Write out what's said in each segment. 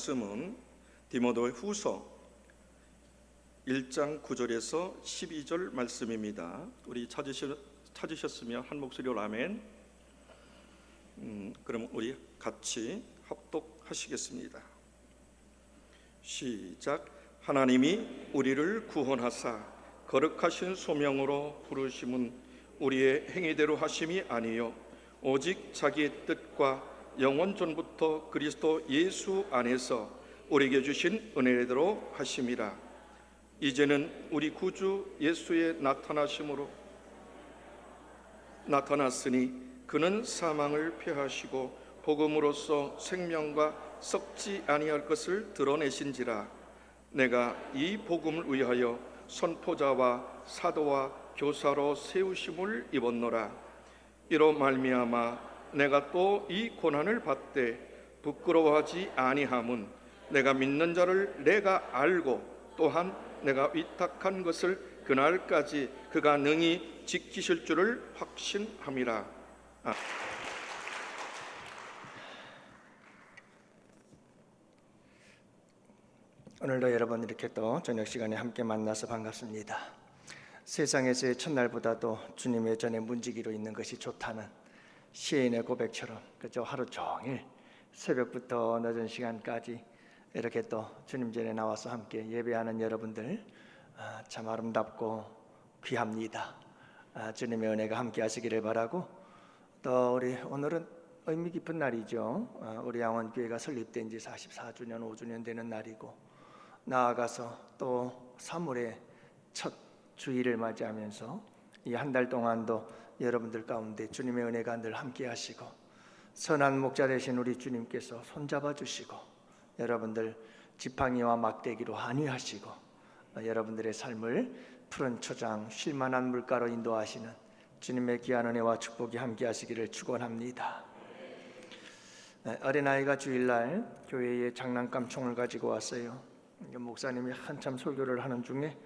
말씀은 디모데 후서 1장 9절에서 12절 말씀입니다. 우리 찾으셨으면 한 목소리로 아멘. 그럼 우리 같이 합독하시겠습니다. 시작. 하나님이 우리를 구원하사 거룩하신 소명으로 부르심은 우리의 행위대로 하심이 아니요 오직 자기의 뜻과 영원 전부터 그리스도 예수 안에서 우리에게 주신 은혜대로 하심이라. 이제는 우리 구주 예수의 나타났으니 그는 사망을 패하시고 복음으로써 생명과 썩지 아니할 것을 드러내신지라. 내가 이 복음을 위하여 선포자와 사도와 교사로 세우심을 입었노라. 이로 말미암아 내가 또 이 고난을 받되 부끄러워하지 아니함은 내가 믿는 자를 내가 알고 또한 내가 위탁한 것을 그날까지 그가 능히 지키실 줄을 확신함이라. 오늘도 여러분 이렇게 또 저녁 시간에 함께 만나서 반갑습니다. 세상에서의 첫날보다도 주님의 전에 문지기로 있는 것이 좋다는 시인의 고백처럼, 그죠? 하루 종일 새벽부터 늦은 시간까지 이렇게 또 주님 전에 나와서 함께 예배하는 여러분들 참 아름답고 귀합니다. 주님의 은혜가 함께 하시기를 바라고, 또 우리 오늘은 의미 깊은 날이죠. 우리 양원교회가 설립된 지 44주년 5주년 되는 날이고, 나아가서 또 3월의 첫 주일을 맞이하면서 이 한 달 동안도 여러분들 가운데 주님의 은혜가 늘 함께 하시고, 선한 목자 되신 우리 주님께서 손잡아 주시고, 여러분들 지팡이와 막대기로 안위하시고, 여러분들의 삶을 푸른 초장 쉴만한 물가로 인도하시는 주님의 귀한 은혜와 축복이 함께 하시기를 축원합니다. 어린아이가 주일날 교회에 장난감 총을 가지고 왔어요. 목사님이 한참 설교를 하는 중에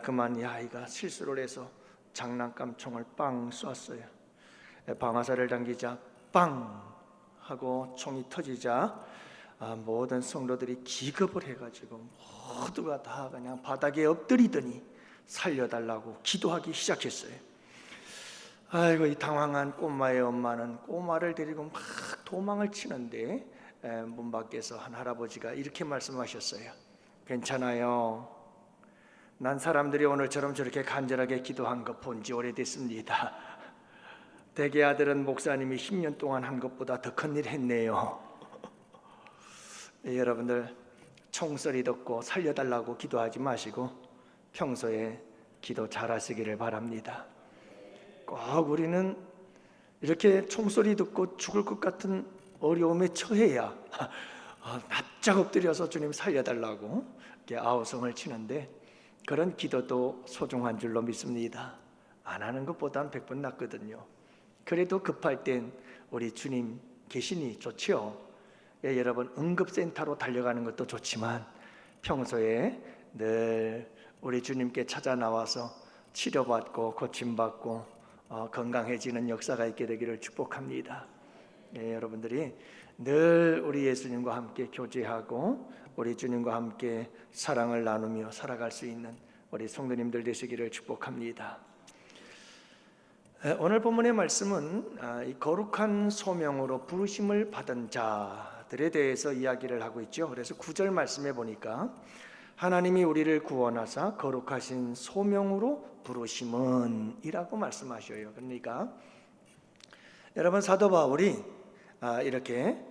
그만 이 아이가 실수를 해서 장난감 총을 빵 쐈어요. 방아쇠를 당기자 빵 하고 총이 터지자 모든 성도들이 기겁을 해가지고 모두가 다 그냥 바닥에 엎드리더니 살려달라고 기도하기 시작했어요. 아이고, 이 당황한 꼬마의 엄마는 꼬마를 데리고 막 도망을 치는데 문 밖에서 한 할아버지가 이렇게 말씀하셨어요. 괜찮아요. 난 사람들이 오늘처럼 저렇게 간절하게 기도한 거 본 지 오래됐습니다. 대개 아들은 목사님이 10년 동안 한 것보다 더 큰 일 했네요. 여러분들 총소리 듣고 살려달라고 기도하지 마시고 평소에 기도 잘하시기를 바랍니다. 꼭 우리는 이렇게 총소리 듣고 죽을 것 같은 어려움에 처해야 납작 엎드려서 주님 살려달라고 이렇게 아우성을 치는데, 그런 기도도 소중한 줄로 믿습니다. 안 하는 것보단 100번 낫거든요. 그래도 급할 땐 우리 주님 계시니 좋죠. 여러분 응급센터로 달려가는 것도 좋지만 평소에 늘 우리 주님께 찾아 나와서 치료받고 고침받고 건강해지는 역사가 있게 되기를 축복합니다. 여러분들이 늘 우리 예수님과 함께 교제하고 우리 주님과 함께 사랑을 나누며 살아갈 수 있는 우리 성도님들 되시기를 축복합니다. 오늘 본문의 말씀은 이 거룩한 소명으로 부르심을 받은 자들에 대해서 이야기를 하고 있죠. 그래서 9절 말씀에 보니까 하나님이 우리를 구원하사 거룩하신 소명으로 부르심은 이라고 말씀하셔요. 그러니까 여러분 사도 바울이 이렇게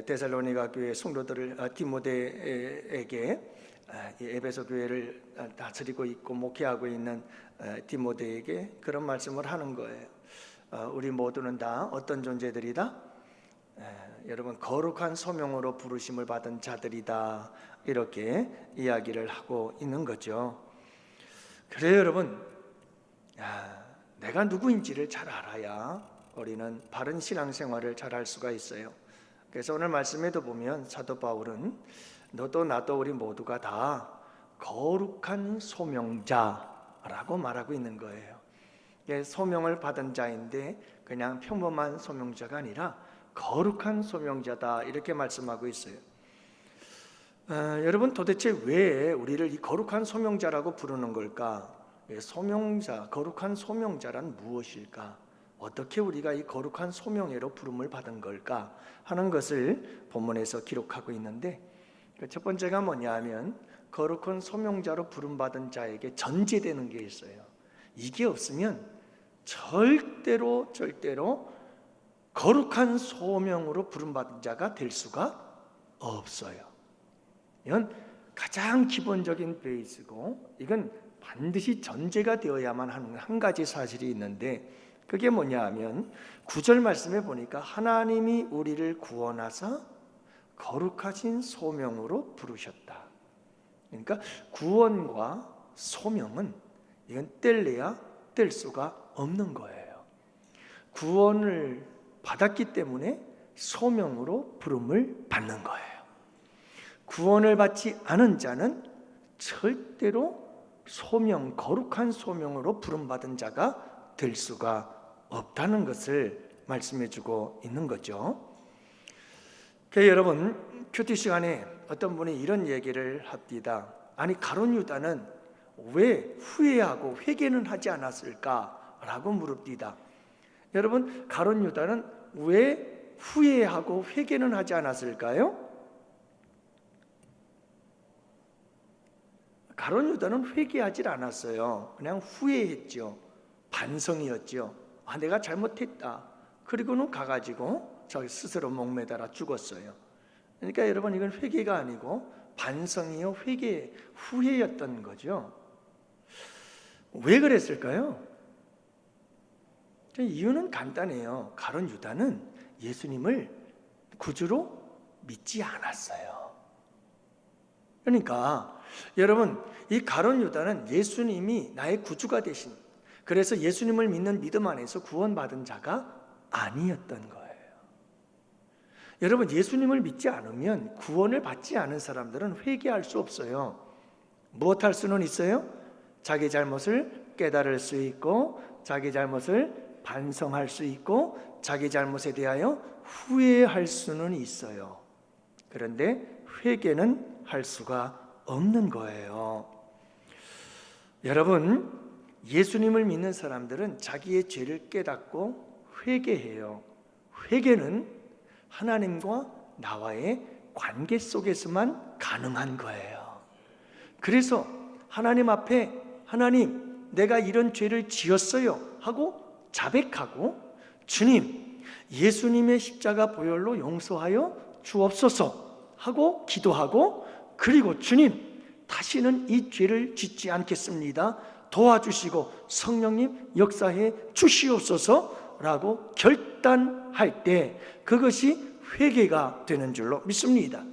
데살로니가 교회 성도들을 디모데에게 에베소 교회를 다스리고 있고 목회하고 있는 디모데에게 그런 말씀을 하는 거예요. 우리 모두는 다 어떤 존재들이다? 여러분 거룩한 소명으로 부르심을 받은 자들이다, 이렇게 이야기를 하고 있는 거죠. 그래요 여러분, 내가 누구인지를 잘 알아야 우리는 바른 신앙생활을 잘 할 수가 있어요. 그래서 오늘 말씀에도 보면 사도 바울은 너도 나도 우리 모두가 다 거룩한 소명자라고 말하고 있는 거예요. 소명을 받은 자인데 그냥 평범한 소명자가 아니라 거룩한 소명자다, 이렇게 말씀하고 있어요. 여러분 도대체 왜 우리를 이 거룩한 소명자라고 부르는 걸까? 소명자, 거룩한 소명자란 무엇일까? 어떻게 우리가 이 거룩한 소명예로 부름을 받은 걸까? 하는 것을 본문에서 기록하고 있는데 첫 번째가 뭐냐 하면 거룩한 소명자로 부름받은 자에게 전제되는 게 있어요. 이게 없으면 절대로 거룩한 소명으로 부름받은 자가 될 수가 없어요. 이건 가장 기본적인 베이스고 이건 반드시 전제가 되어야만 하는 한 가지 사실이 있는데 그게 뭐냐 하면 9절 말씀에 보니까 하나님이 우리를 구원하사 거룩하신 소명으로 부르셨다. 그러니까 구원과 소명은 이건 뗄래야 뗄 수가 없는 거예요. 구원을 받았기 때문에 소명으로 부름을 받는 거예요. 구원을 받지 않은 자는 절대로 소명, 거룩한 소명으로 부름받은 자가 될 수가 없다는 것을 말씀해 주고 있는 거죠. 여러분 큐티 시간에 어떤 분이 이런 얘기를 합니다. 아니 가룟 유다는 왜 후회하고 회개는 하지 않았을까라고 물읍니다. 여러분 가룟 유다는 왜 후회하고 회개는 하지 않았을까요? 가룟 유다는 회개하지 않았어요. 그냥 후회했죠. 반성이었죠. 아, 내가 잘못했다. 그리고는 가가지고 자기 스스로 목매달아 죽었어요. 그러니까 여러분 이건 회개가 아니고 반성이요 후회였던 거죠. 왜 그랬을까요? 이유는 간단해요. 가룟 유다는 예수님을 구주로 믿지 않았어요. 그러니까 여러분 이 가룟 유다는 예수님이 나의 구주가 되신, 그래서 예수님을 믿는 믿음 안에서 구원받은 자가 아니었던 거예요. 여러분 예수님을 믿지 않으면 구원을 받지 않은 사람들은 회개할 수 없어요. 무엇 할 수는 있어요? 자기 잘못을 깨달을 수 있고 자기 잘못을 반성할 수 있고 자기 잘못에 대하여 후회할 수는 있어요. 그런데 회개는 할 수가 없는 거예요. 여러분 예수님을 믿는 사람들은 자기의 죄를 깨닫고 회개해요. 회개는 하나님과 나와의 관계 속에서만 가능한 거예요. 그래서 하나님 앞에 하나님 내가 이런 죄를 지었어요 하고 자백하고 주님 예수님의 십자가 보혈로 용서하여 주옵소서 하고 기도하고 그리고 주님 다시는 이 죄를 짓지 않겠습니다. 도와주시고 성령님 역사해 주시옵소서라고 결단할 때 그것이 회개가 되는 줄로 믿습니다.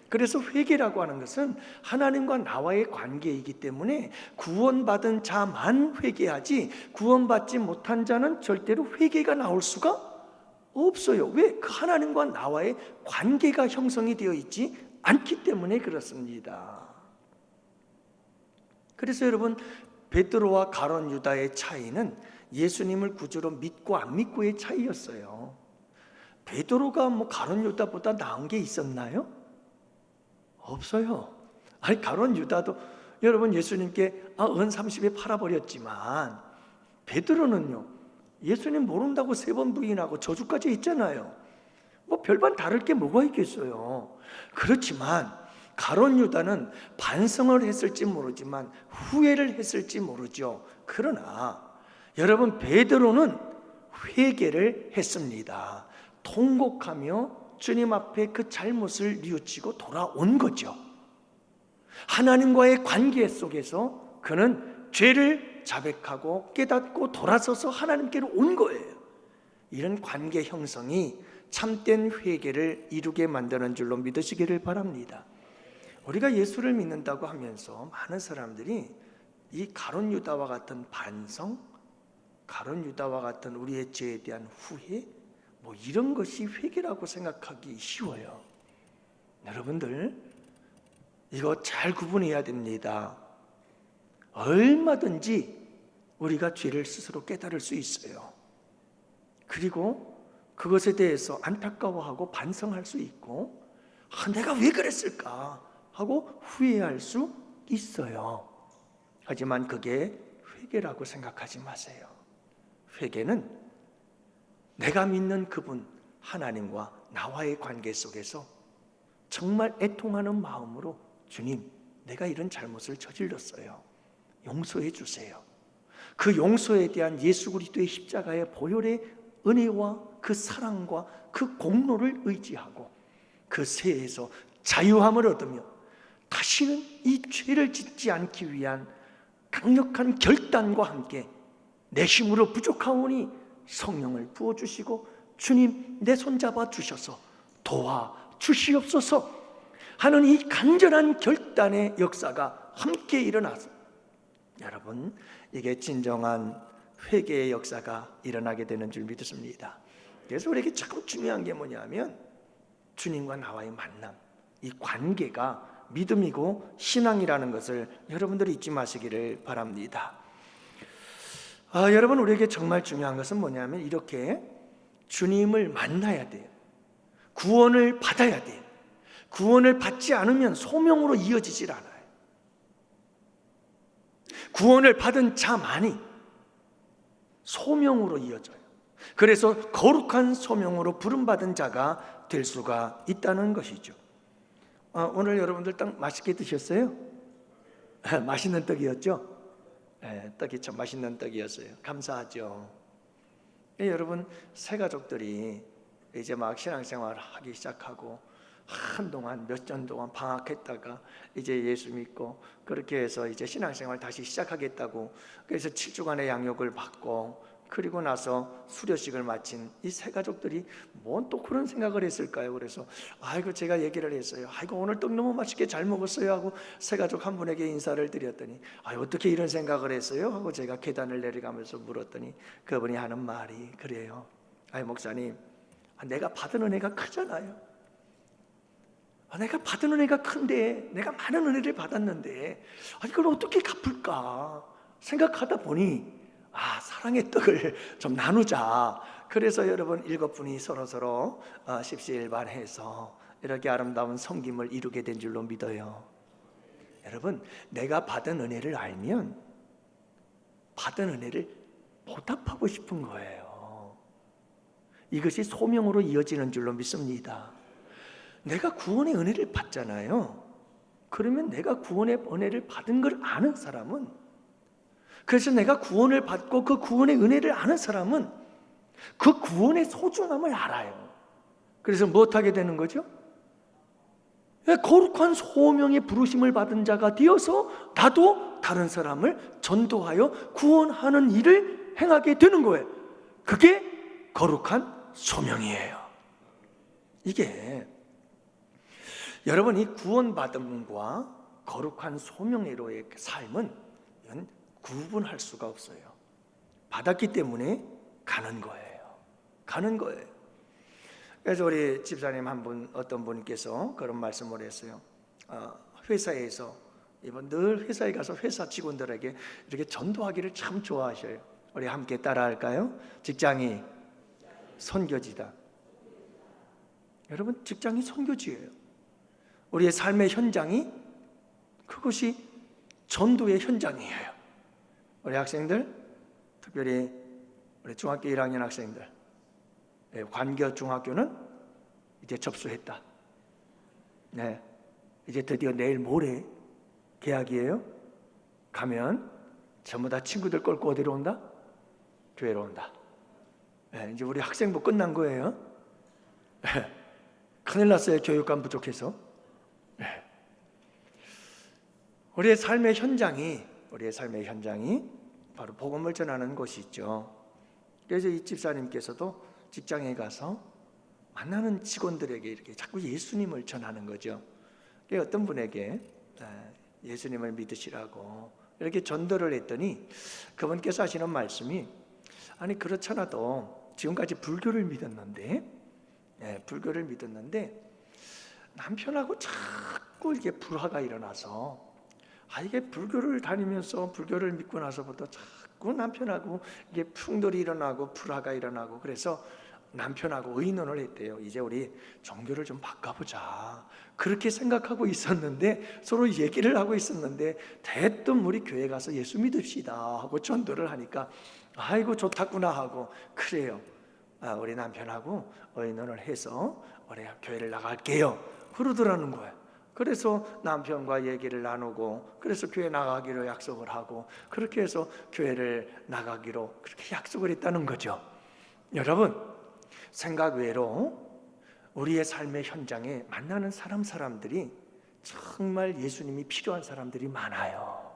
그래서 회개라고 하는 것은 하나님과 나와의 관계이기 때문에 구원받은 자만 회개하지 구원받지 못한 자는 절대로 회개가 나올 수가 없어요. 왜? 그 하나님과 나와의 관계가 형성이 되어 있지 않기 때문에 그렇습니다. 그래서 여러분 베드로와 가룟 유다의 차이는 예수님을 구주로 믿고 안 믿고의 차이였어요. 베드로가 가룟 유다보다 나은 게 있었나요? 없어요. 아니 가룟 유다도 여러분 예수님께 은 30에 팔아버렸지만 베드로는요 예수님 모른다고 3번 부인하고 저주까지 했잖아요. 별반 다를 게 뭐가 있겠어요. 그렇지만 가룟 유다는 반성을 했을지 모르지만 후회를 했을지 모르죠. 그러나 여러분 베드로는 회개를 했습니다. 통곡하며 주님 앞에 그 잘못을 뉘우치고 돌아온 거죠. 하나님과의 관계 속에서 그는 죄를 자백하고 깨닫고 돌아서서 하나님께로 온 거예요. 이런 관계 형성이 참된 회개를 이루게 만드는 줄로 믿으시기를 바랍니다. 우리가 예수를 믿는다고 하면서 많은 사람들이 이 가룟 유다와 같은 반성, 가룟 유다와 같은 우리의 죄에 대한 후회, 이런 것이 회개라고 생각하기 쉬워요. 여러분들 이거 잘 구분해야 됩니다. 얼마든지 우리가 죄를 스스로 깨달을 수 있어요. 그리고 그것에 대해서 안타까워하고 반성할 수 있고 내가 왜 그랬을까 하고 후회할 수 있어요. 하지만 그게 회개라고 생각하지 마세요. 회개는 내가 믿는 그분 하나님과 나와의 관계 속에서 정말 애통하는 마음으로 주님, 내가 이런 잘못을 저질렀어요. 용서해 주세요. 그 용서에 대한 예수 그리스도의 십자가의 보혈의 은혜와 그 사랑과 그 공로를 의지하고 그 세에서 자유함을 얻으며 다시는 이 죄를 짓지 않기 위한 강력한 결단과 함께 내 힘으로 부족하오니 성령을 부어주시고 주님 내 손잡아 주셔서 도와 주시옵소서 하는 이 간절한 결단의 역사가 함께 일어나서 여러분, 이게 진정한 회개의 역사가 일어나게 되는 줄 믿습니다. 그래서 우리에게 참 중요한 게 뭐냐면 주님과 나와의 만남, 이 관계가 믿음이고 신앙이라는 것을 여러분들이 잊지 마시기를 바랍니다. 여러분, 우리에게 정말 중요한 것은 뭐냐면 이렇게 주님을 만나야 돼요. 구원을 받아야 돼요. 구원을 받지 않으면 소명으로 이어지질 않아요. 구원을 받은 자만이 소명으로 이어져요. 그래서 거룩한 소명으로 부름받은 자가 될 수가 있다는 것이죠. 오늘 여러분들 딱 맛있게 드셨어요? 맛있는 떡이었죠? 네, 떡이 참 맛있는 떡이었어요. 감사하죠. 여러분, 새 가족들이 이제 막 신앙생활을 하기 시작하고 한동안 몇 년 동안 방학했다가 이제 예수 믿고 그렇게 해서 이제 신앙생활 다시 시작하겠다고, 그래서 7주간의 양육을 받고 그리고 나서 수료식을 마친 이 새 가족들이 뭔 또 그런 생각을 했을까요? 그래서 아이고 제가 얘기를 했어요. 아이고 오늘 떡 너무 맛있게 잘 먹었어요 하고 새 가족 한 분에게 인사를 드렸더니 어떻게 이런 생각을 했어요? 하고 제가 계단을 내려가면서 물었더니 그분이 하는 말이 그래요. 목사님, 내가 받은 은혜가 크잖아요. 내가 받은 은혜가 큰데, 내가 많은 은혜를 받았는데 이걸 어떻게 갚을까 생각하다 보니 사랑의 떡을 좀 나누자. 그래서 여러분 7분이 서로 십시일반해서 이렇게 아름다운 섬김을 이루게 된 줄로 믿어요. 여러분, 내가 받은 은혜를 알면 받은 은혜를 보답하고 싶은 거예요. 이것이 소명으로 이어지는 줄로 믿습니다. 내가 구원의 은혜를 받잖아요. 그러면 내가 구원의 은혜를 받은 걸 아는 사람은, 그래서 내가 구원을 받고 그 구원의 은혜를 아는 사람은 그 구원의 소중함을 알아요. 그래서 무엇하게 되는 거죠? 거룩한 소명의 부르심을 받은 자가 되어서 나도 다른 사람을 전도하여 구원하는 일을 행하게 되는 거예요. 그게 거룩한 소명이에요. 이게 여러분, 이 구원받음과 거룩한 소명으로의 삶은 이건 구분할 수가 없어요. 받았기 때문에 가는 거예요. 그래서 우리 집사님 한 분, 어떤 분께서 그런 말씀을 했어요. 회사에서 이번 늘 회사에 가서 회사 직원들에게 이렇게 전도하기를 참 좋아하셔요. 우리 함께 따라할까요? 직장이 선교지다. 여러분, 직장이 선교지예요. 우리의 삶의 현장이, 그것이 전도의 현장이에요. 우리 학생들, 특별히 우리 중학교 1학년 학생들, 관교 중학교는 이제 접수했다. 네, 이제 드디어 내일 모레 개학이에요. 가면 전부 다 친구들 끌고 어디로 온다? 교회로 온다. 네, 이제 우리 학생부 끝난 거예요. 네, 큰일 났어요. 교육감 부족해서. 네. 우리의 삶의 현장이 바로 복음을 전하는 곳이 있죠. 그래서 이 집사님께서도 직장에 가서 만나는 직원들에게 이렇게 자꾸 예수님을 전하는 거죠. 어떤 분에게 예수님을 믿으시라고 이렇게 전도를 했더니 그분께서 하시는 말씀이, 그렇잖아도 지금까지 불교를 믿었는데 남편하고 자꾸 이게 불화가 일어나서 이게 불교를 다니면서 불교를 믿고 나서부터 자꾸 남편하고 이게 충돌이 일어나고 불화가 일어나고, 그래서 남편하고 의논을 했대요. 이제 우리 종교를 좀 바꿔보자. 그렇게 생각하고 있었는데, 서로 얘기를 하고 있었는데, 대뜸 우리 교회 가서 예수 믿읍시다 하고 전도를 하니까 아이고 좋다구나 하고, 그래요, 우리 남편하고 의논을 해서 우리 교회를 나갈게요 그러더라는 거예요. 그래서 남편과 얘기를 나누고, 그래서 교회 나가기로 약속을 하고, 그렇게 해서 교회를 나가기로 그렇게 약속을 했다는 거죠. 여러분, 생각 외로 우리의 삶의 현장에 만나는 사람들이 정말 예수님이 필요한 사람들이 많아요.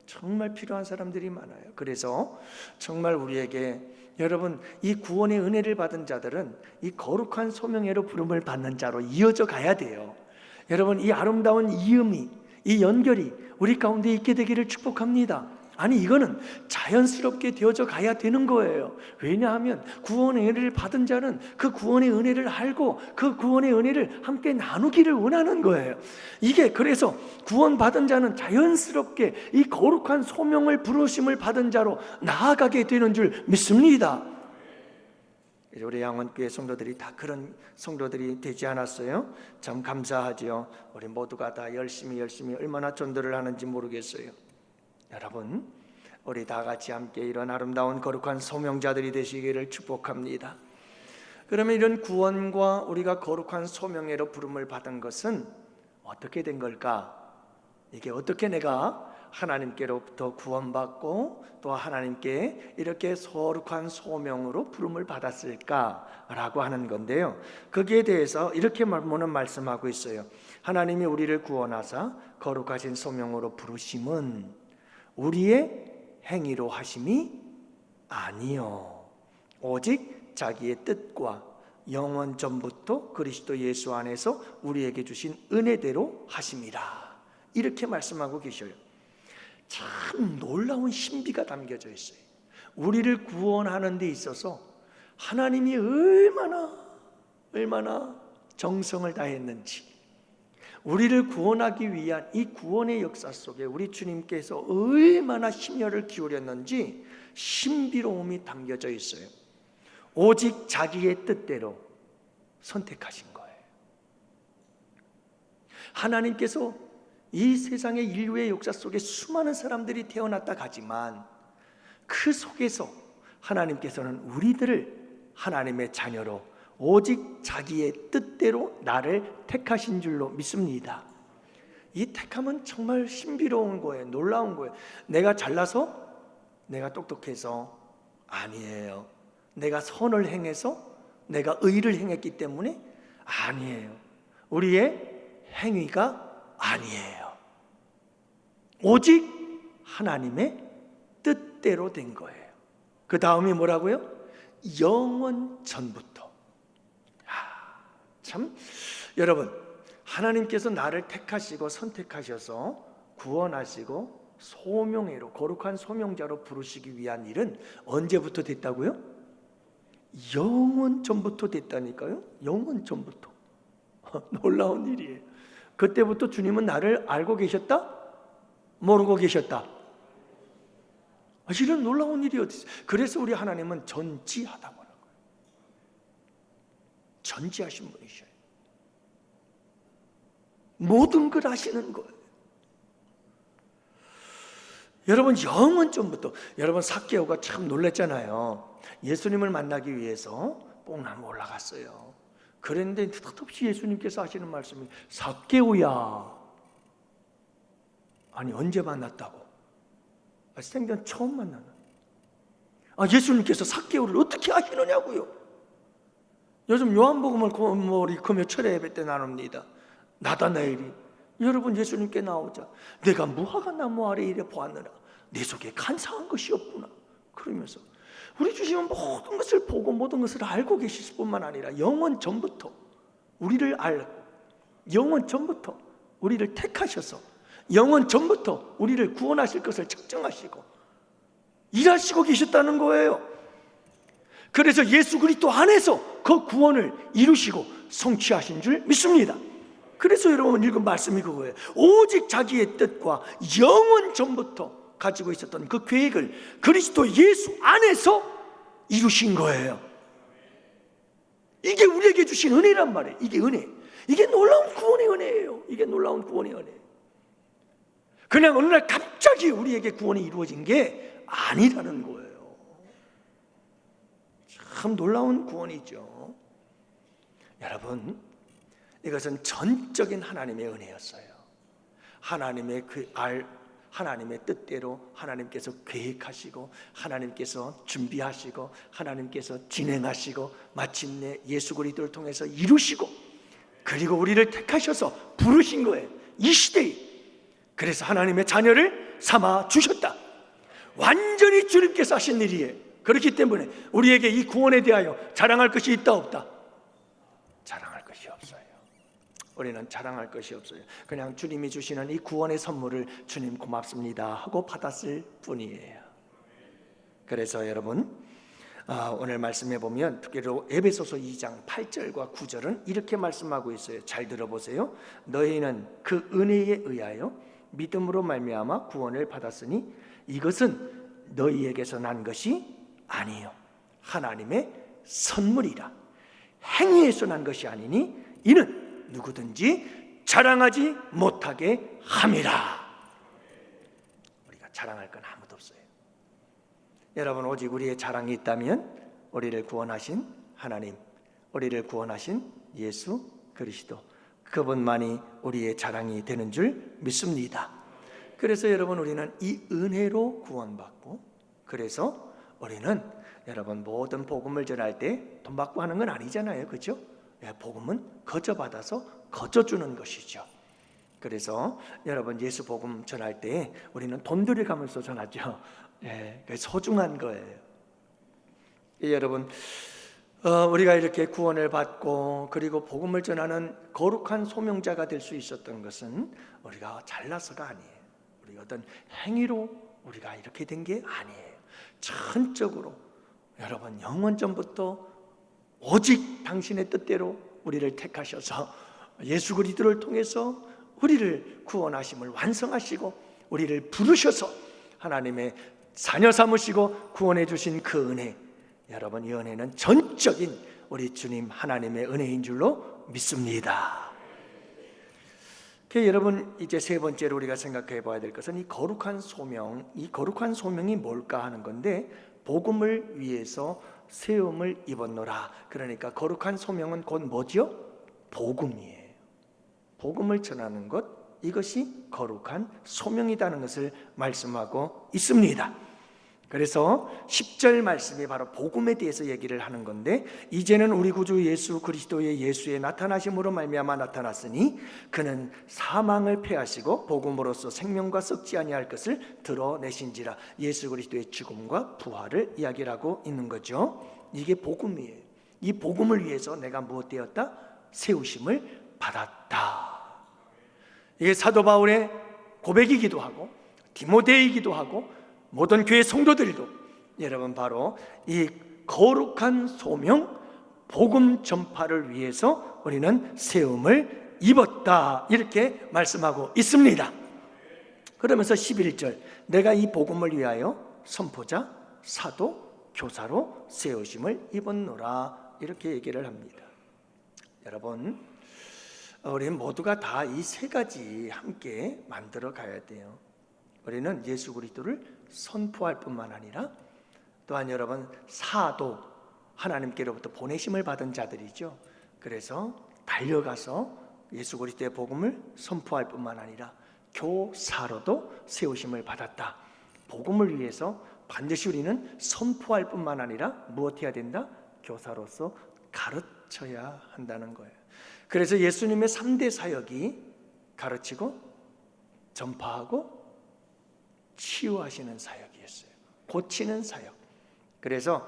정말 필요한 사람들이 많아요. 그래서 정말 우리에게, 여러분, 이 구원의 은혜를 받은 자들은 이 거룩한 소명회로 부름을 받는 자로 이어져 가야 돼요. 여러분, 이 아름다운 이음이, 이 연결이 우리 가운데 있게 되기를 축복합니다. 아니, 이거는 자연스럽게 되어져 가야 되는 거예요. 왜냐하면 구원의 은혜를 받은 자는 그 구원의 은혜를 알고 그 구원의 은혜를 함께 나누기를 원하는 거예요. 이게, 그래서 구원받은 자는 자연스럽게 이 거룩한 소명을, 부르심을 받은 자로 나아가게 되는 줄 믿습니다. 우리 양원교회 성도들이 다 그런 성도들이 되지 않았어요? 참 감사하지요. 우리 모두가 다 열심히 얼마나 전도를 하는지 모르겠어요. 여러분, 우리 다 같이 함께 이런 아름다운 거룩한 소명자들이 되시기를 축복합니다. 그러면 이런 구원과 우리가 거룩한 소명회로 부름을 받은 것은 어떻게 된 걸까? 이게 어떻게 내가 하나님께로부터 구원받고 또 하나님께 이렇게 거룩한 소명으로 부름을 받았을까라고 하는 건데요, 거기에 대해서 이렇게 말씀하고 있어요. 하나님이 우리를 구원하사 거룩하신 소명으로 부르심은 우리의 행위로 하심이 아니요 오직 자기의 뜻과 영원 전부터 그리스도 예수 안에서 우리에게 주신 은혜대로 하심이라, 이렇게 말씀하고 계셔요. 참 놀라운 신비가 담겨져 있어요. 우리를 구원하는 데 있어서 하나님이 얼마나 정성을 다했는지, 우리를 구원하기 위한 이 구원의 역사 속에 우리 주님께서 얼마나 심혈을 기울였는지 신비로움이 담겨져 있어요. 오직 자기의 뜻대로 선택하신 거예요. 하나님께서 이 세상의 인류의 역사 속에 수많은 사람들이 태어났다 가지만 그 속에서 하나님께서는 우리들을 하나님의 자녀로 오직 자기의 뜻대로 나를 택하신 줄로 믿습니다. 이 택함은 정말 신비로운 거예요. 놀라운 거예요. 내가 잘나서, 내가 똑똑해서 아니에요. 내가 선을 행해서, 내가 의를 행했기 때문에 아니에요. 우리의 행위가 아니에요. 오직 하나님의 뜻대로 된 거예요. 그 다음이 뭐라고요? 영원 전부터. 참, 여러분, 하나님께서 나를 택하시고 선택하셔서 구원하시고 소명회로, 거룩한 소명자로 부르시기 위한 일은 언제부터 됐다고요? 영원 전부터 됐다니까요. 영원 전부터. 놀라운 일이에요. 그때부터 주님은 나를 알고 계셨다? 모르고 계셨다? 이런 놀라운 일이 어디 있어요? 그래서 우리 하나님은 전지하다고 하는 거예요. 전지하신 분이셔요. 모든 걸 아시는 거예요. 여러분, 영원 전부터, 여러분 삭개오가 참 놀랐잖아요. 예수님을 만나기 위해서 뽕나무 올라갔어요. 그런데 뜻없이 예수님께서 하시는 말씀이, 삭개오야, 아니 언제 만났다고? 생전 처음 만나는. 예수님께서 삭개오를 어떻게 아시느냐고요? 요즘 요한복음을 금요 철야 예배 때 나눕니다. 나다나엘이, 여러분, 예수님께 나오자 내가 무화과 나무 아래 이래 보았느라 내 속에 간사한 것이 없구나 그러면서, 우리 주님은 모든 것을 보고 모든 것을 알고 계실 뿐만 아니라 영원 전부터 우리를 알고, 영원 전부터 우리를 택하셔서, 영원 전부터 우리를 구원하실 것을 측정하시고 일하시고 계셨다는 거예요. 그래서 예수 그리스도 안에서 그 구원을 이루시고 성취하신 줄 믿습니다. 그래서 여러분 읽은 말씀이 그거예요. 오직 자기의 뜻과 영원 전부터 가지고 있었던 그 계획을 그리스도 예수 안에서 이루신 거예요. 이게 우리에게 주신 은혜란 말이에요. 이게 은혜. 이게 놀라운 구원의 은혜예요. 이게 놀라운 구원의 은혜. 그냥 어느 날 갑자기 우리에게 구원이 이루어진 게 아니라는 거예요. 참 놀라운 구원이죠. 여러분, 이것은 전적인 하나님의 은혜였어요. 하나님의 뜻대로 하나님께서 계획하시고, 하나님께서 준비하시고, 하나님께서 진행하시고, 마침내 예수 그리스도를 통해서 이루시고, 그리고 우리를 택하셔서 부르신 거예요. 이 시대에. 그래서 하나님의 자녀를 삼아 주셨다. 완전히 주님께서 하신 일이에요. 그렇기 때문에 우리에게 이 구원에 대하여 자랑할 것이 있다 없다? 자랑할 것이 없어요. 우리는 자랑할 것이 없어요. 그냥 주님이 주시는 이 구원의 선물을 주님 고맙습니다 하고 받았을 뿐이에요. 그래서 여러분, 오늘 말씀해 보면 특히로 에베소서 2장 8절과 9절은 이렇게 말씀하고 있어요. 잘 들어보세요. 너희는 그 은혜에 의하여 믿음으로 말미암아 구원을 받았으니 이것은 너희에게서 난 것이 아니요 하나님의 선물이라. 행위에서 난 것이 아니니 이는 누구든지 자랑하지 못하게 함이라. 우리가 자랑할 건 아무도 없어요. 여러분, 오직 우리의 자랑이 있다면 우리를 구원하신 하나님, 우리를 구원하신 예수 그리스도, 그분만이 우리의 자랑이 되는 줄 믿습니다. 그래서 여러분, 우리는 이 은혜로 구원받고, 그래서 우리는 여러분 모든 복음을 전할 때 돈 받고 하는 건 아니잖아요, 그렇죠? 복음은 거저 받아서 거저 주는 것이죠. 그래서 여러분 예수 복음 전할 때 우리는 돈 들여가면서 전하죠. 소중한 거예요. 여러분, 우리가 이렇게 구원을 받고 그리고 복음을 전하는 거룩한 소명자가 될 수 있었던 것은 우리가 잘나서가 아니에요. 우리가 어떤 행위로 우리가 이렇게 된 게 아니에요. 전적으로 여러분 영원전부터 오직 당신의 뜻대로 우리를 택하셔서 예수 그리스도를 통해서 우리를 구원하심을 완성하시고 우리를 부르셔서 하나님의 자녀 삼으시고 구원해 주신 그 은혜, 여러분 이 은혜는 전적인 우리 주님 하나님의 은혜인 줄로 믿습니다. 여러분, 이제 세 번째로 우리가 생각해 봐야 될 것은 이 거룩한 소명, 이 거룩한 소명이 뭘까 하는 건데, 복음을 위해서 세움을 입었노라. 그러니까 거룩한 소명은 곧 뭐죠? 복음이에요. 복음을 전하는 것, 이것이 거룩한 소명이라는 것을 말씀하고 있습니다. 그래서 10절 말씀이 바로 복음에 대해서 얘기를 하는 건데, 이제는 우리 구주 예수 그리스도의 예수의 나타나심으로 말미암아 나타났으니 그는 사망을 패하시고 복음으로써 생명과 썩지 아니할 것을 드러내신지라. 예수 그리스도의 죽음과 부활을 이야기를 하고 있는 거죠. 이게 복음이에요. 이 복음을 위해서 내가 무엇 되었다? 세우심을 받았다. 이게 사도 바울의 고백이기도 하고 디모데이기도 하고 모든 교회 성도들도 여러분 바로 이 거룩한 소명, 복음 전파를 위해서 우리는 세움을 입었다, 이렇게 말씀하고 있습니다. 그러면서 11절, 내가 이 복음을 위하여 선포자, 사도, 교사로 세우심을 입었노라, 이렇게 얘기를 합니다. 여러분, 우리 모두가 다 이 세 가지 함께 만들어 가야 돼요. 우리는 예수 그리스도를 선포할 뿐만 아니라 또한 여러분 사도, 하나님께로부터 보내심을 받은 자들이죠. 그래서 달려가서 예수 그리스도의 복음을 선포할 뿐만 아니라 교사로도 세우심을 받았다. 복음을 위해서 반드시 우리는 선포할 뿐만 아니라 무엇 해야 된다? 교사로서 가르쳐야 한다는 거예요. 그래서 예수님의 3대 사역이 가르치고 전파하고 치유하시는 사역이었어요. 고치는 사역. 그래서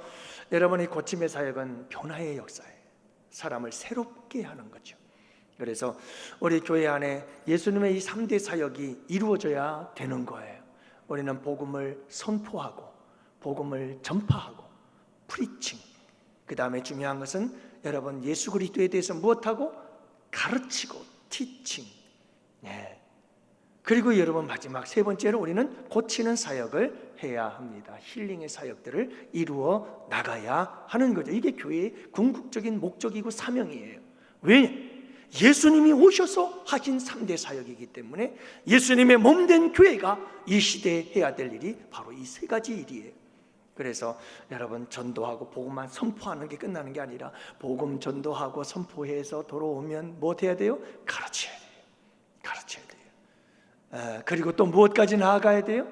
여러분이 고침의 사역은 변화의 역사예요. 사람을 새롭게 하는 거죠. 그래서 우리 교회 안에 예수님의 이 3대 사역이 이루어져야 되는 거예요. 우리는 복음을 선포하고 복음을 전파하고 프리칭, 그 다음에 중요한 것은 여러분 예수 그리스도에 대해서 무엇하고? 가르치고 티칭. 그리고 여러분 마지막 세 번째로 우리는 고치는 사역을 해야 합니다. 힐링의 사역들을 이루어 나가야 하는 거죠. 이게 교회의 궁극적인 목적이고 사명이에요. 왜? 예수님이 오셔서 하신 3대 사역이기 때문에 예수님의 몸된 교회가 이 시대에 해야 될 일이 바로 이 세 가지 일이에요. 그래서 여러분 전도하고 복음만 선포하는 게 끝나는 게 아니라 복음 전도하고 선포해서 돌아오면 뭐 해야 돼요? 가르쳐야 돼요. 가르쳐야 돼요. 그리고 또 무엇까지 나아가야 돼요?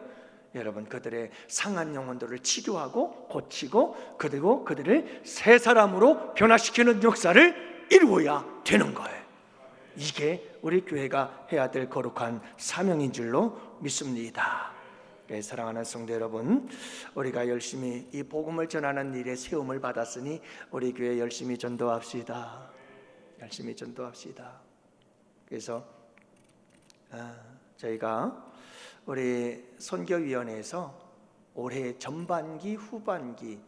여러분 그들의 상한 영혼들을 치료하고 고치고 그리고 그들을 새 사람으로 변화시키는 역사를 이루어야 되는 거예요. 이게 우리 교회가 해야 될 거룩한 사명인 줄로 믿습니다. 사랑하는 성도 여러분, 우리가 열심히 이 복음을 전하는 일에 세움을 받았으니 우리 교회 열심히 전도합시다. 열심히 전도합시다. 그래서 저희가 우리 선교위원회에서 올해 전반기 후반기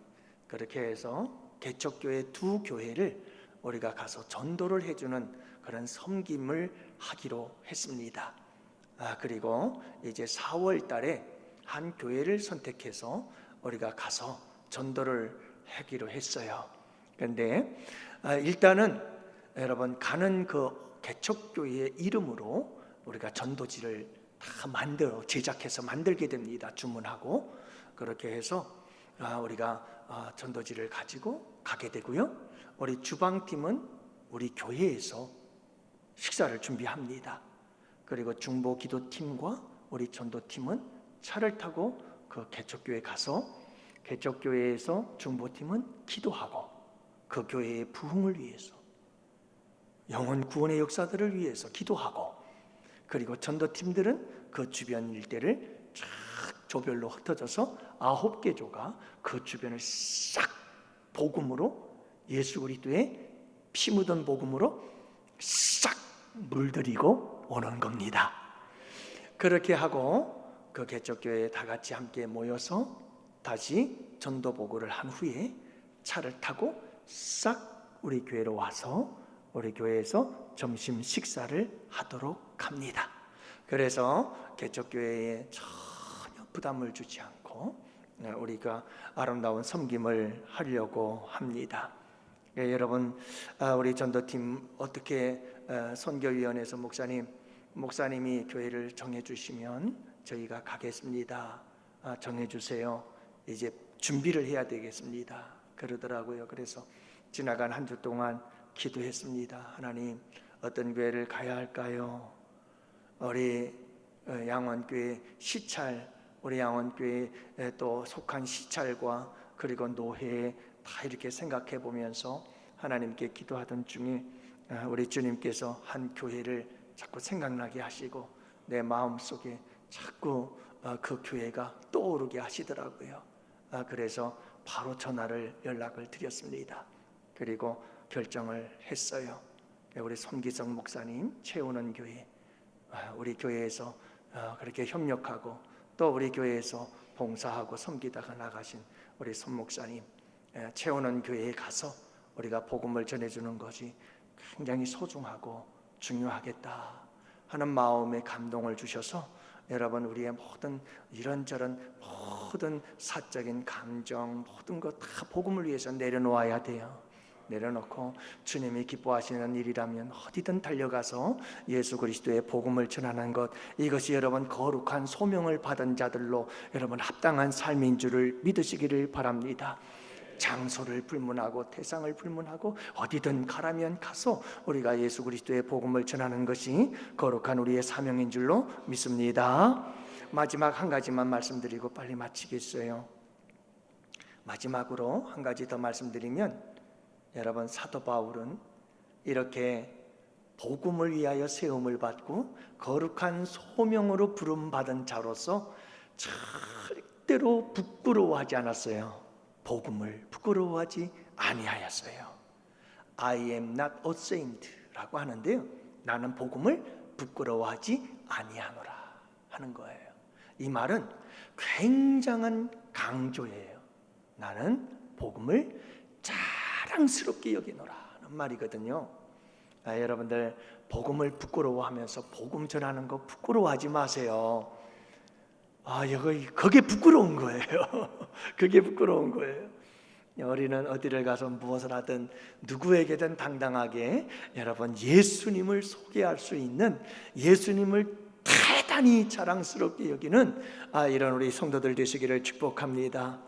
그렇게 해서 개척교회 2교회를 우리가 가서 전도를 해주는 그런 섬김을 하기로 했습니다. 그리고 이제 4월 달에 한 교회를 선택해서 우리가 가서 전도를 하기로 했어요. 그런데 일단은 여러분 가는 그 개척교회의 이름으로 우리가 전도지를 다 제작해서 만들게 됩니다. 주문하고 그렇게 해서 우리가 전도지를 가지고 가게 되고요. 우리 주방팀은 우리 교회에서 식사를 준비합니다. 그리고 중보 기도팀과 우리 전도팀은 차를 타고 그 개척교회 가서 개척교회에서 중보팀은 기도하고 그 교회의 부흥을 위해서 영혼 구원의 역사들을 위해서 기도하고 그리고 전도팀들은 그 주변 일대를 쫙 조별로 흩어져서 9개 조가 그 주변을 싹 복음으로 예수 그리스도의 피 묻은 복음으로 싹 물들이고 오는 겁니다. 그렇게 하고 그 개척교회에 다 같이 함께 모여서 다시 전도 보고를 한 후에 차를 타고 싹 우리 교회로 와서 우리 교회에서 점심 식사를 하도록 합니다. 그래서 개척교회에 전혀 부담을 주지 않고 우리가 아름다운 섬김을 하려고 합니다. 여러분 우리 전도팀 어떻게 선교위원회에서 목사님이 교회를 정해주시면 저희가 가겠습니다. 정해주세요. 이제 준비를 해야 되겠습니다. 그러더라고요. 그래서 지나간 한 주 동안 기도했습니다. 하나님 어떤 교회를 가야 할까요? 우리 양원교회 시찰, 우리 양원교회에 또 속한 시찰과 그리고 노회 다 이렇게 생각해 보면서 하나님께 기도하던 중에 우리 주님께서 한 교회를 자꾸 생각나게 하시고 내 마음속에 자꾸 그 교회가 떠오르게 하시더라고요. 그래서 바로 전화를 연락을 드렸습니다. 그리고 결정을 했어요. 우리 손기성 목사님 채우는 교회, 우리 교회에서 그렇게 협력하고 또 우리 교회에서 봉사하고 섬기다가 나가신 우리 손 목사님 채우는 교회에 가서 우리가 복음을 전해주는 것이 굉장히 소중하고 중요하겠다 하는 마음에 감동을 주셔서 여러분 우리의 모든 이런저런 모든 사적인 감정 모든 것 다 복음을 위해서 내려놓아야 돼요. 내려놓고 주님이 기뻐하시는 일이라면 어디든 달려가서 예수 그리스도의 복음을 전하는 것, 이것이 여러분 거룩한 소명을 받은 자들로 여러분 합당한 삶인 줄을 믿으시기를 바랍니다. 장소를 불문하고 대상을 불문하고 어디든 가라면 가서 우리가 예수 그리스도의 복음을 전하는 것이 거룩한 우리의 사명인 줄로 믿습니다. 마지막 한 가지만 말씀드리고 빨리 마치겠어요. 마지막으로 한 가지 더 말씀드리면 여러분 사도 바울은 이렇게 복음을 위하여 세움을 받고 거룩한 소명으로 부름받은 자로서 절대로 부끄러워하지 않았어요. 복음을 부끄러워하지 아니하였어요. I am not ashamed라고 하는데요, 나는 복음을 부끄러워하지 아니하노라 하는 거예요. 이 말은 굉장한 강조예요. 나는 복음을 자랑스럽게 여기노라 하는 말이거든요. 여러분들 복음을 부끄러워하면서 복음 전하는 거 부끄러워하지 마세요. 그게 부끄러운 거예요. 그게 부끄러운 거예요. 우리는 어디를 가서 무엇을 하든 누구에게든 당당하게 여러분 예수님을 소개할 수 있는, 예수님을 대단히 자랑스럽게 여기는 이런 우리 성도들 되시기를 축복합니다.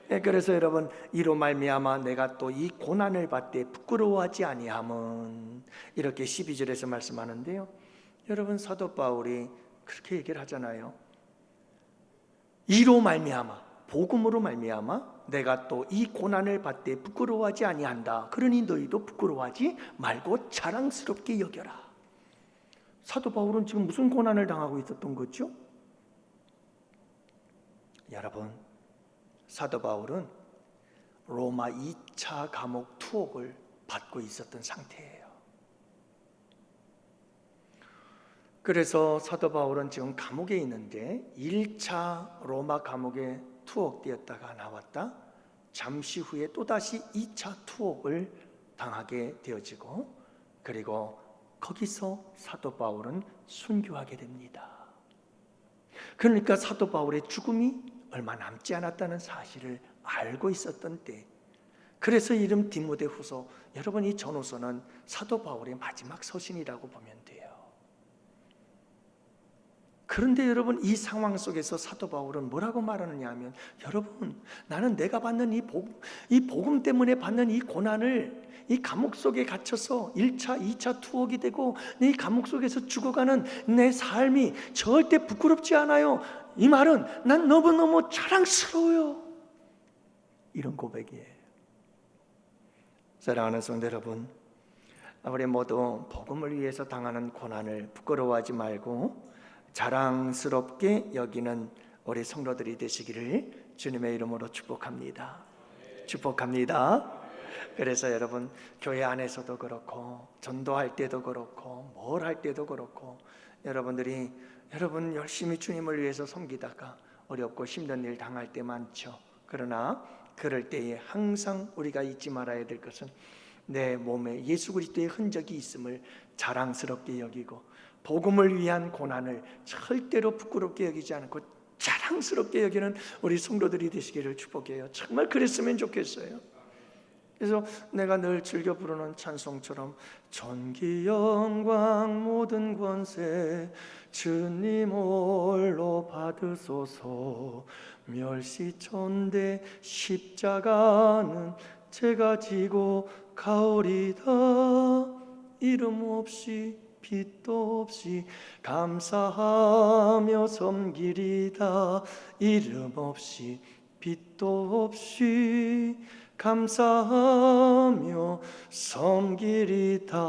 그래서 여러분, 이로 말미암아 내가 또 이 고난을 받되 부끄러워하지 아니함은, 이렇게 12절에서 말씀하는데요. 여러분, 사도 바울이 그렇게 얘기를 하잖아요. 이로 말미암아, 복음으로 말미암아 내가 또 이 고난을 받되 부끄러워하지 아니한다. 그러니 너희도 부끄러워하지 말고 자랑스럽게 여겨라. 사도 바울은 지금 무슨 고난을 당하고 있었던 거죠? 여러분, 사도 바울은 로마 2차 감옥 투옥을 받고 있었던 상태예요. 그래서 사도 바울은 지금 감옥에 있는데 1차 로마 감옥에 투옥되었다가 나왔다, 잠시 후에 또다시 2차 투옥을 당하게 되어지고, 그리고 거기서 사도 바울은 순교하게 됩니다. 그러니까 사도 바울의 죽음이 얼마 남지 않았다는 사실을 알고 있었던 때, 그래서 이름 디모데후서, 여러분 이 전후서는 사도 바울의 마지막 서신이라고 보면 돼요. 그런데 여러분, 이 상황 속에서 사도 바울은 뭐라고 말하느냐 하면, 여러분, 나는 내가 받는 이 복음 때문에 받는 이 고난을, 이 감옥 속에 갇혀서 1차, 2차 투옥이 되고 이 감옥 속에서 죽어가는 내 삶이 절대 부끄럽지 않아요. 이 말은 난 너무너무 자랑스러워요. 이런 고백이에요. 사랑하는 성도 여러분, 우리 모두 복음을 위해서 당하는 고난을 부끄러워하지 말고 자랑스럽게 여기는 우리 성도들이 되시기를 주님의 이름으로 축복합니다. 축복합니다. 그래서 여러분, 교회 안에서도 그렇고 전도할 때도 그렇고 뭘 할 때도 그렇고, 여러분 열심히 주님을 위해서 섬기다가 어렵고 힘든 일 당할 때 많죠. 그러나 그럴 때에 항상 우리가 잊지 말아야 될 것은 내 몸에 예수 그리스도의 흔적이 있음을 자랑스럽게 여기고, 복음을 위한 고난을 절대로 부끄럽게 여기지 않고 자랑스럽게 여기는 우리 성도들이 되시기를 축복해요. 정말 그랬으면 좋겠어요. 그래서 내가 늘 즐겨 부르는 찬송처럼, 존귀 영광 모든 권세 주님 홀로 받으소서, 멸시천대 십자가는 제가 지고 가오리다, 이름 없이 빛도 없이 감사하며 섬기리다, 이름 없이 빛도 없이 감사하며 섬기리다.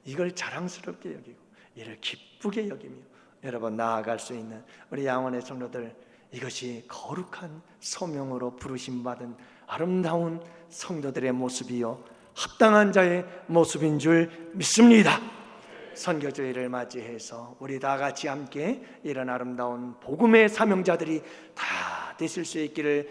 이걸 자랑스럽게 여기고 이를 기쁘게 여기며 여러분 나아갈 수 있는 우리 양원의 성도들, 이것이 거룩한 소명으로 부르심받은 아름다운 성도들의 모습이요 합당한 자의 모습인 줄 믿습니다. 선교주의를 맞이해서 우리 다 같이 함께 이런 아름다운 복음의 사명자들이 다 되실 수 있기를